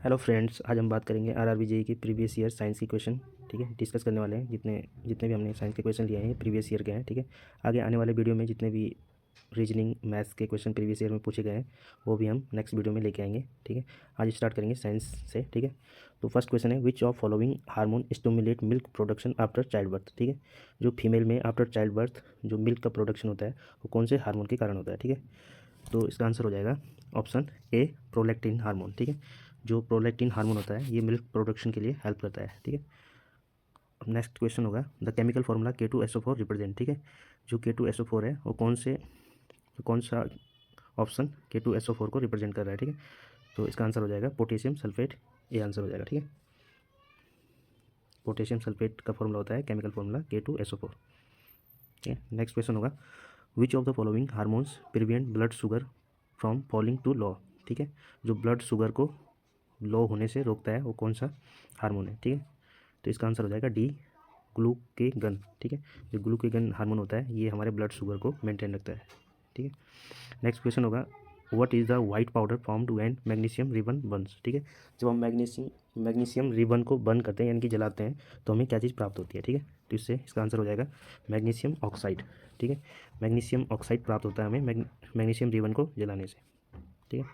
Hello friends, आज हम बात करेंगे आरआरबी जेईई की प्रीवियस ईयर साइंस की क्वेश्चन। ठीक है, डिस्कस करने वाले हैं। जितने जितने भी हमने साइंस के क्वेश्चन लिए हैं प्रीवियस ईयर के हैं। ठीक है, आगे आने वाले वीडियो में जितने भी रीजनिंग मैथ्स के क्वेश्चन प्रीवियस ईयर में पूछे गए हैं वो भी हम नेक्स्ट वीडियो में लेके आएंगे। ठीक है, आज स्टार्ट करेंगे साइंस से। ठीक है, तो फर्स्ट क्वेश्चन है, which of following hormone stimulate milk production after child birth. ठीक है, जो फीमेल में आफ्टर चाइल्ड बर्थ जो मिल्क का प्रोडक्शन होता है वो कौन से हार्मोन के कारण होता है। ठीक है, तो इसका आंसर हो जाएगा ऑप्शन ए, प्रोलैक्टिन हार्मोन। ठीक है, जो प्रोलैक्टिन हार्मोन होता है ये मिल्क प्रोडक्शन के लिए हेल्प करता है। ठीक है, अब नेक्स्ट क्वेश्चन होगा, the chemical formula K2SO4 represent. ठीक है, जो K2SO4 है वो कौन सा ऑप्शन K2SO4 को रिप्रेजेंट कर रहा है। ठीक है, तो इसका आंसर हो जाएगा पोटेशियम सल्फेट, ये आंसर हो जाएगा। ठीक है, पोटेशियम सल्फेट का फॉर्मूला होता है केमिकल फार्मूला K2SO4। ठीक है, नेक्स्ट क्वेश्चन होगा, which of the following hormones prevent blood sugar from falling to low. ठीक है, जो ब्लड शुगर को लो होने से रोकता है वो कौन सा हार्मोन है। ठीक है, तो इसका आंसर हो जाएगा डी, ग्लूकेगन। ठीक है, जो ग्लूकेगन हार्मोन होता है ये हमारे ब्लड शुगर को मेंटेन रखता है। ठीक है, नेक्स्ट क्वेश्चन होगा, what is the white powder formed when magnesium ribbon Burns. ठीक है, जब हम मैग्नीशियम रिबन को बर्न करते हैं यानी कि जलाते हैं तो हमें क्या चीज़ प्राप्त होती है। ठीक है, तो इससे इसका आंसर हो जाएगा मैग्नीशियम ऑक्साइड। ठीक है, मैग्नीशियम ऑक्साइड प्राप्त होता है हमें मैग्नीशियम रिबन को जलाने से। ठीक है,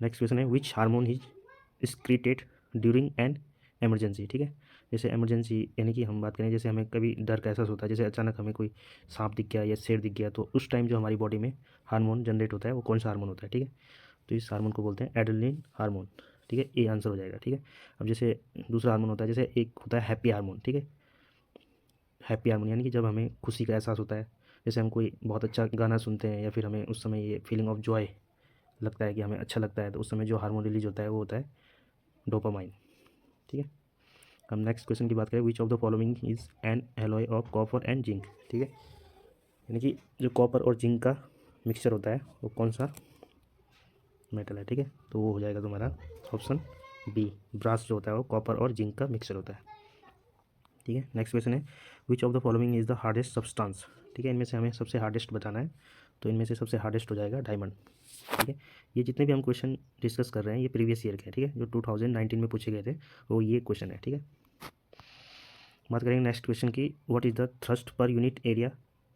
नेक्स्ट क्वेश्चन है, which hormone is excreted during an emergency. ठीक है, जैसे एमरजेंसी यानी कि हम बात करें जैसे हमें कभी डर का एहसास होता है, जैसे अचानक हमें कोई सांप दिख गया या शेर दिख गया, तो उस टाइम जो हमारी बॉडी में हार्मोन जनरेट होता है वो कौन सा हार्मोन होता है। ठीक है, तो इस हार्मोन को बोलते हैं एड्रेनलिन हार्मोन। ठीक है, ये आंसर हो जाएगा। ठीक है, अब जैसे दूसरा हार्मोन होता है, जैसे एक होता है हैप्पी हार्मोन। ठीक है, हैप्पी हार्मोन यानी कि जब हमें खुशी का एहसास होता है, जैसे हम कोई बहुत अच्छा गाना सुनते हैं या फिर हमें उस समय ये फीलिंग ऑफ जॉय लगता है कि हमें अच्छा लगता है, तो उस समय जो हार्मोन रिलीज होता है वो होता है डोपामाइन। ठीक है, हम नेक्स्ट क्वेश्चन की बात करें, विच of the following is an alloy of copper and zinc. ठीक है, यानी कि जो कॉपर और जिंक का मिक्सचर होता है वो कौन सा मेटल है। ठीक है, तो वो हो जाएगा तुम्हारा ऑप्शन बी, ब्रास जो होता है वो कॉपर और जिंक का मिक्सचर होता है। ठीक है, नेक्स्ट क्वेश्चन है, which of the following is the hardest substance. ठीक है, इनमें से हमें सबसे हार्डेस्ट बताना है, तो इनमें से सबसे हार्डेस्ट हो जाएगा डायमंड। ठीक है, ये जितने भी हम क्वेश्चन डिस्कस कर रहे हैं ये प्रीवियस ईयर के हैं। ठीक है, जो 2019 में पूछे गए थे वो ये क्वेश्चन है। ठीक है, बात करेंगे नेक्स्ट क्वेश्चन की, what is the thrust per unit area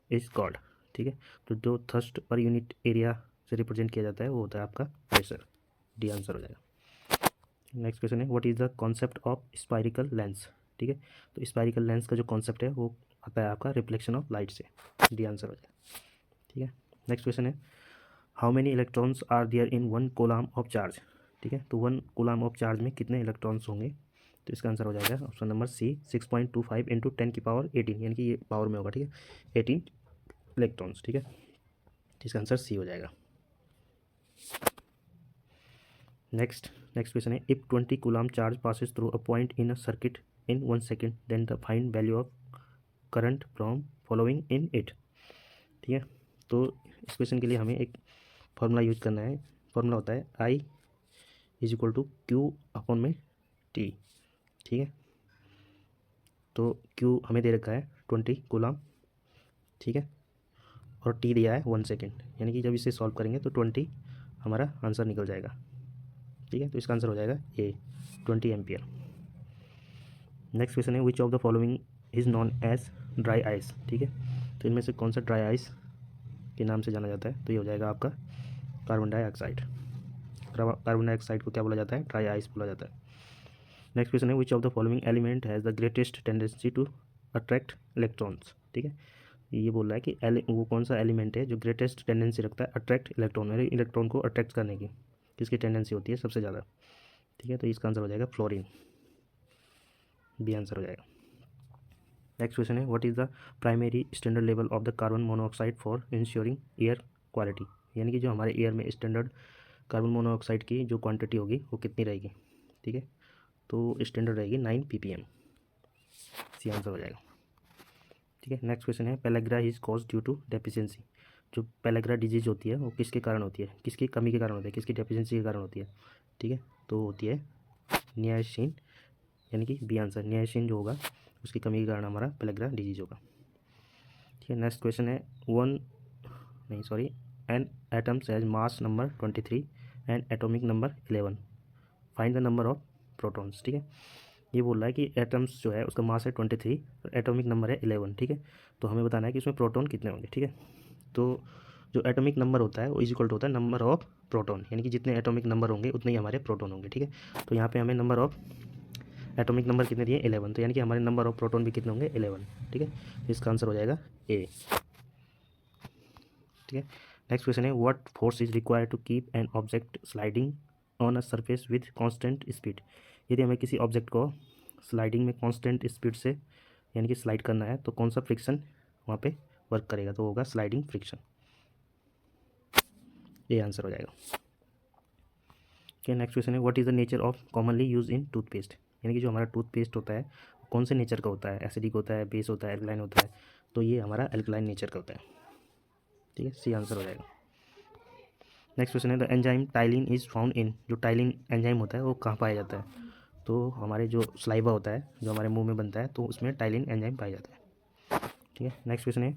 is called. ठीक है, तो जो थ्रस्ट पर यूनिट एरिया से रिप्रेजेंट किया जाता है वो होता है आपका प्रेशर, डी आंसर हो जाएगा। नेक्स्ट क्वेश्चन है, what is the concept of स्पायरिकल lens. ठीक है, तो स्पायरिकल लेंस का जो कॉन्सेप्ट है वो आता है आपका रिफ्लेक्शन ऑफ लाइट से, डी आंसर हो जाएगा। ठीक है, नेक्स्ट क्वेश्चन है, how many electrons are there in 1 coulomb of charge. ठीक है, तो 1 कूलम ऑफ चार्ज में कितने इलेक्ट्रॉन्स होंगे, तो इसका आंसर हो जाएगा ऑप्शन नंबर सी, 6.25 इंटू 10⁻18, यानी कि ये पावर में होगा। ठीक है, 18 इलेक्ट्रॉन्स। ठीक है, तो इसका आंसर सी हो जाएगा। नेक्स्ट क्वेश्चन है, if 20 coulomb charge passes through a point in a circuit in 1 second then the find value of current from following in it. ठीक है, तो इस क्वेश्चन के लिए हमें एक फार्मूला यूज करना है। फार्मूला होता है I is equal to Q upon में टी। ठीक है, तो क्यू हमें दे रखा है 20 कूलम। ठीक है, और टी दिया है 1 सेकेंड, यानी कि जब इसे सॉल्व करेंगे तो 20 हमारा आंसर निकल जाएगा। ठीक है, तो इसका आंसर हो जाएगा ए, 20 एम्पियर। नेक्स्ट क्वेश्चन है, which of the following is known as dry ice. ठीक है, तो इनमें से कौन सा ड्राई आइस के नाम से जाना जाता है, तो ये हो जाएगा आपका कार्बन डाइऑक्साइड। कार्बन डाइऑक्साइड को क्या बोला जाता है, ड्राई आइस बोला जाता है। नेक्स्ट क्वेश्चन है, which of the following element has the greatest tendency to attract electrons. ठीक है, ये बोल रहा है कि वो कौन सा एलिमेंट है जो ग्रेटेस्ट टेंडेंसी रखता है अट्रैक्ट इलेक्ट्रॉन, यानी इलेक्ट्रॉन को अट्रैक्ट करने की किसकी टेंडेंसी होती है सबसे ज़्यादा। ठीक है, तो इसका आंसर हो जाएगा फ्लोरीन, बी आंसर हो जाएगा। नेक्स्ट क्वेश्चन है, what is the primary standard level of the carbon monoxide for ensuring air quality, यानी कि जो हमारे एयर में स्टैंडर्ड कार्बन मोनोऑक्साइड की जो क्वांटिटी होगी वो कितनी रहेगी। ठीक है, तो स्टैंडर्ड रहेगी 9 ppm, सी आंसर हो जाएगा। ठीक है, नेक्स्ट क्वेश्चन है, pellagra is cause due to deficiency. जो पेलेग्रा डिजीज होती है वो किसके कारण होती है, किसकी कमी के कारण होती है, किसकी डेफिशिएंसी के कारण होती है। ठीक है, तो होती है नियासिन, यानी कि बी आंसर, नियासिन जो होगा उसकी कमी के कारण हमारा पेलेग्रा डिजीज होगा। ठीक है, नेक्स्ट क्वेश्चन है, an atoms has mass number 23 and atomic number 11। Find the number of protons, ठीक है। ये बोल रहा है कि एटम्स जो है उसका मास है 23 और एटॉमिक नंबर है 11, ठीक है। तो हमें बताना है कि इसमें प्रोटॉन कितने होंगे, ठीक है। तो जो एटॉमिक नंबर होता है वो इज इक्वल टू होता है नंबर ऑफ प्रोटॉन, यानी कि जितने एटॉमिक नंबर होंगे उतने ही हमारे प्रोटॉन होंगे, ठीक है। तो यहाँ पे हमें नंबर ऑफ एटॉमिक नंबर कितने दिए 11, तो यानी कि हमारे नंबर ऑफ प्रोटॉन भी कितने होंगे 11, ठीक है। तो इसका आंसर हो जाएगा ए, ठीक है। नेक्स्ट क्वेश्चन है what force is required to keep an object sliding on a surface with constant speed. यदि हमें किसी ऑब्जेक्ट को स्लाइडिंग में कांस्टेंट स्पीड से यानी कि स्लाइड करना है तो कौन सा फ्रिक्शन वहाँ पे वर्क करेगा, तो होगा स्लाइडिंग फ्रिक्शन, ये आंसर हो जाएगा। ओके, नेक्स्ट क्वेश्चन है what is the nature of commonly use in toothpaste. यानी कि जो हमारा टूथपेस्ट होता है कौन से नेचर का होता है, एसिडिक होता है, बेस होता है, एल्कलाइन होता है, तो ये हमारा एल्कलाइन नेचर का होता है, ठीक है। सी आंसर हो जाएगा। नेक्स्ट क्वेश्चन है the enzyme ptyalin is found in. जो टाइलिन एंजाइम होता है वो कहाँ पाया जाता है, तो हमारे जो स्लाइवा होता है जो हमारे मुंह में बनता है तो उसमें टाइलिन एंजाइम पाया जाता है, ठीक है। नेक्स्ट क्वेश्चन है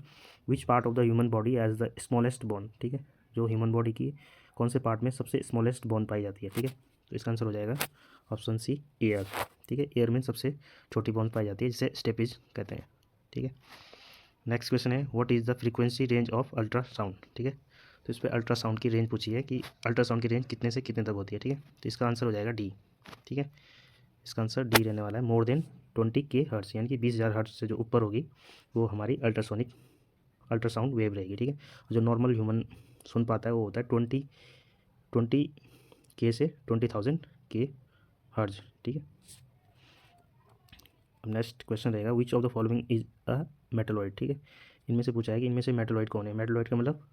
which part of the human body as the smallest bone, ठीक है। जो ह्यूमन बॉडी की कौन से पार्ट में सबसे स्मॉलेस्ट बोन पाई जाती है, ठीक है। तो इसका आंसर हो जाएगा ऑप्शन सी एयर, ठीक है। एयर में सबसे छोटी बोन पाई जाती है जिसे स्टेपेज कहते हैं, ठीक है। नेक्स्ट क्वेश्चन है what is the frequency range of ultrasound, ठीक है। तो इस पर अल्ट्रासाउंड की रेंज पूछी है कि अल्ट्रासाउंड की रेंज कितने से कितने तक होती है, ठीक है। तो इसका आंसर हो जाएगा डी, ठीक है। इसका आंसर डी रहने वाला है मोर देन 20K हर्ट्स, यानी कि 20,000 हर्ट्स से जो ऊपर होगी वो हमारी अल्ट्रासाउंड वेव रहेगी, ठीक है। जो नॉर्मल ह्यूमन सुन पाता है वो होता है 20K से 20,000 हर्ट्ज, ठीक है। अब नेक्स्ट क्वेश्चन रहेगा विच of the following is a metalloid, ठीक है। इनमें से पूछा है कि इनमें से मेटलॉइड कौन है। मेटलॉइड का मतलब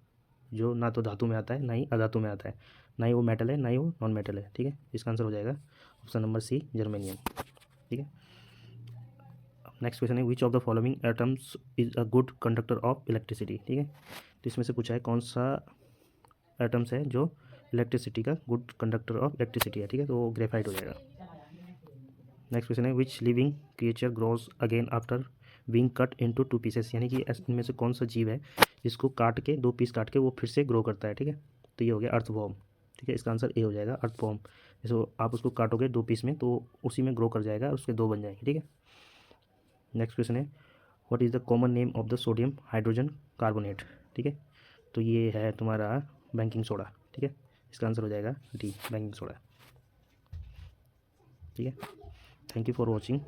जो ना तो धातु में आता है ना ही अधातु में आता है, ना ही वो मेटल है ना ही वो नॉन मेटल है, ठीक है। इसका आंसर हो जाएगा ऑप्शन नंबर सी जर्मेनियम, ठीक है। नेक्स्ट क्वेश्चन है which of the following atoms is a good conductor of electricity, ठीक है। तो इसमें से पूछा है कौन सा एटम्स है जो इलेक्ट्रिसिटी का गुड कंडक्टर ऑफ इलेक्ट्रिसिटी है, ठीक है। तो वो ग्रेफाइट हो जाएगा। नेक्स्ट क्वेश्चन है विच living creature grows again after being cut into 2 pieces, यानी कि इनमें से कौन सा जीव है जिसको काट के 2 पीस काट के वो फिर से ग्रो करता है, ठीक है। तो ये हो गया अर्थवॉर्म, ठीक है। इसका आंसर ए हो जाएगा अर्थवॉर्म। जैसे आप उसको काटोगे 2 पीस में तो उसी में ग्रो कर जाएगा और उसके 2 बन जाएंगे, ठीक है। नेक्स्ट क्वेश्चन है what is the common name of the sodium hydrogen carbonate, ठीक है। तो ये है तुम्हारा बेकिंग सोडा, ठीक है। इसका आंसर हो जाएगा डी बेकिंग सोडा, ठीक है। Thank you for watching.